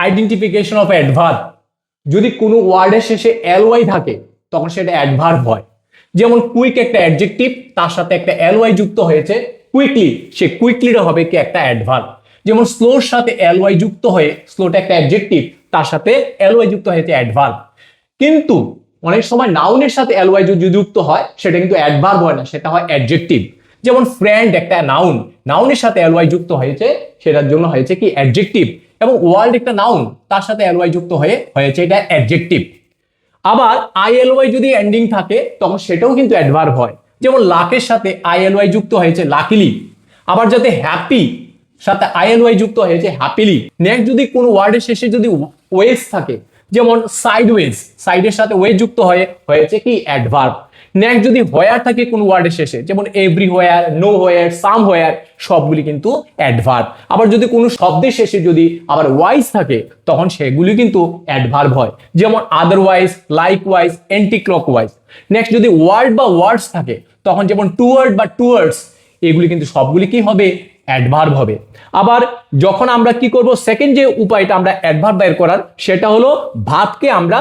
Identification of adverb, যদি কোনো ওয়ার্ডের শেষে এলওয়াই থাকে তখন সেটা অ্যাডভার্ব হয়। যেমন কুইক একটা অ্যাডজেক্টিভ, তার সাথে একটা এলওয়াই যুক্ত হয়েছে কুইকলি, সে কুইকলিটা হবে কি একটা অ্যাডভার্ব। যেমন স্লোর সাথে এলওয়াই যুক্ত হয়ে, স্লোটা একটা অ্যাডজেক্টিভ, তার সাথে এলওয়াই যুক্ত হয়েছে অ্যাডভার্ব। কিন্তু অনেক সময় নাউনের সাথে এলওয়াই যদি যুক্ত হয় সেটা কিন্তু অ্যাডভার্ব হয় না, সেটা হয় অ্যাডজেক্টিভ। যেমন ফ্রেন্ড একটা নাউন, নাউনের সাথে এলওয়াই যুক্ত হয়েছে, সেটার জন্য হয়েছে কি অ্যাডজেক্টিভ। এবং ওয়ার্ল্ড একটা নাউন, তার সাথে এলওয়াই যুক্ত হয়ে হয়েছে এটা অ্যাডজেক্টিভ। আবার আইএলওয়াই যদি এন্ডিং থাকে তখন সেটাও কিন্তু অ্যাডভার্ব হয়। যেমন লাকের সাথে আইএলওয়াই যুক্ত হয়েছে লাকিলি। আবার যাতে হ্যাপি সাথে আইএলওয়াই যুক্ত হয়েছে হ্যাপিলি। নেক্সট যদি কোনো ওয়ার্ডের শেষে যদি ওয়েজ থাকে, যেমন সাইডওয়েজ, সাইডের সাথে ওয়েজ যুক্ত হয়ে হয়েছে কি অ্যাডভার্ব। নেক্সট যদি হোয়ার থাকে কোন ওয়ার্ডের শেষে, যেমন এভরিহোয়ার, নোহোয়ার, সামহোয়ার, সবগুলি কিন্তু অ্যাডভার্ব। আবার যদি কোনো শব্দের শেষে যদি আবার ওয়াইজ থাকে তখন সেগুলি কিন্তু অ্যাডভার্ব হয়। যেমন আদারওয়াইজ, লাইকওয়াইজ, অ্যান্টিক্লকওয়াইজ। নেক্সট যদি ওয়ার্ড বা ওয়ার্ডস থাকে তখন যেমন টুয়ার্ড বা টুয়ার্ডস, এগুলি কিন্তু সবগুলি কি হবে অ্যাডভার্ব হবে। আবার যখন আমরা কি করব, সেকেন্ড যে উপায়টা আমরা অ্যাডভার্ব বের করার, সেটা হলো ভার্বকে আমরা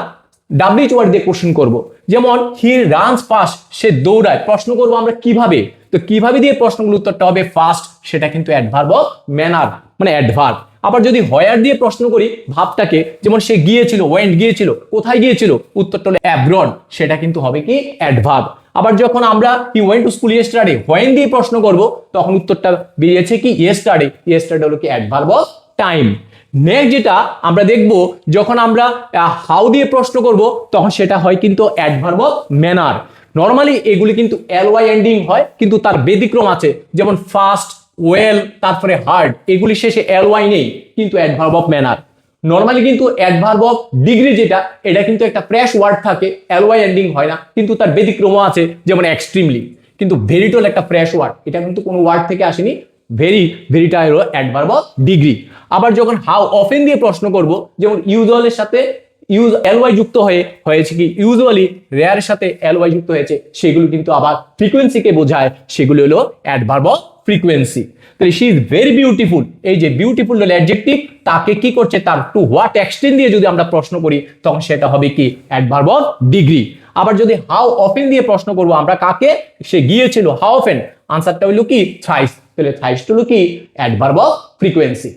ডাব্লিউএইচ ওয়ার্ড দিয়ে কোশ্চেন করব। যেমন হি রানস ফাস্ট, সে দৌড়ায়। প্রশ্ন করব আমরা কিভাবে, তো কিভাবে দিয়ে প্রশ্নগুলোর উত্তরটা হবে ফাস্ট, সেটা কিন্তু অ্যাডভার্ব অফ ম্যানার, মানে অ্যাডভার্ব। আবার যদি হোয়ার দিয়ে প্রশ্ন করি ভাবটাকে, যেমন সে গিয়েছিল, ওয়েন্ট গিয়েছিল, কোথায় গিয়েছিল, উত্তরটা হলো অ্যাব্রড, সেটা কিন্তু হবে কি অ্যাডভার্ব। আবার যখন আমরা he went to school yesterday, when দিয়ে প্রশ্ন করব তখন উত্তরটা বেরিয়েছে কি ইয়েস্টারডে, ইয়েস্টারডে হলো কি অ্যাডভার্ব অফ টাইম। নেক্সট যেটা আমরা দেখব, যখন আমরা হাউ দিয়ে প্রশ্ন করব তখন সেটা হয় কিন্তু অ্যাডভার্ব অফ ম্যানার। নরমালি এগুলি কিন্তু এলওয়াই এন্ডিং হয়, কিন্তু তার ব্যতিক্রম আছে। যেমন ফাস্ট, ওয়েল, তারপরে হার্ড, এগুলি শেষে এলওয়াই নেই, কিন্তু অ্যাডভার্ব অফ ম্যানার। নরমালি কিন্তু অ্যাডভার্ব অফ ডিগ্রি যেটা, এটা কিন্তু একটা প্রেস ওয়ার্ড থাকে, এলওয়াই এন্ডিং হয় না, কিন্তু তার ব্যতিক্রমও আছে। যেমন এক্সট্রিমলি, কিন্তু ভেরিটল একটা প্রেস ওয়ার্ড, এটা কিন্তু কোনো ওয়ার্ড থেকে আসেনি। ভেরিটা হলো অ্যাডভার্ব অফ ডিগ্রি। আবার যখন হাউ অফেন দিয়ে প্রশ্ন করব, যেমন ইউজুয়ালের সাথে এলওয়াই যুক্ত হয়েছে কি ইউজুয়ালি, রেয়ারের সাথে এলওয়াই যুক্ত হয়েছে, সেগুলো কিন্তু আবার ফ্রিকোয়েন্সিকে বোঝায়, সেগুলো হলো অ্যাডভার্ব অফ ফ্রিকোয়েন্সি। তাহলে শি ইজ ভেরি বিউটিফুল, এই যে বিউটিফুল হলো অ্যাডজেক্টিভ, তাকে কি করছে, তার টু হোয়াট এক্সটেন্ট দিয়ে যদি আমরা প্রশ্ন করি তখন সেটা হবে কি অ্যাডভার্ব অফ ডিগ্রি। আবার যদি হাউ অফেন দিয়ে প্রশ্ন করব আমরা কাকে, সে গিয়েছিল, হাউ অফেন, আনসারটা হলো কি থ্রাইস, তাহলে থ্রাইস হলো কি অ্যাডভার্ব অফ ফ্রিকোয়েন্সি।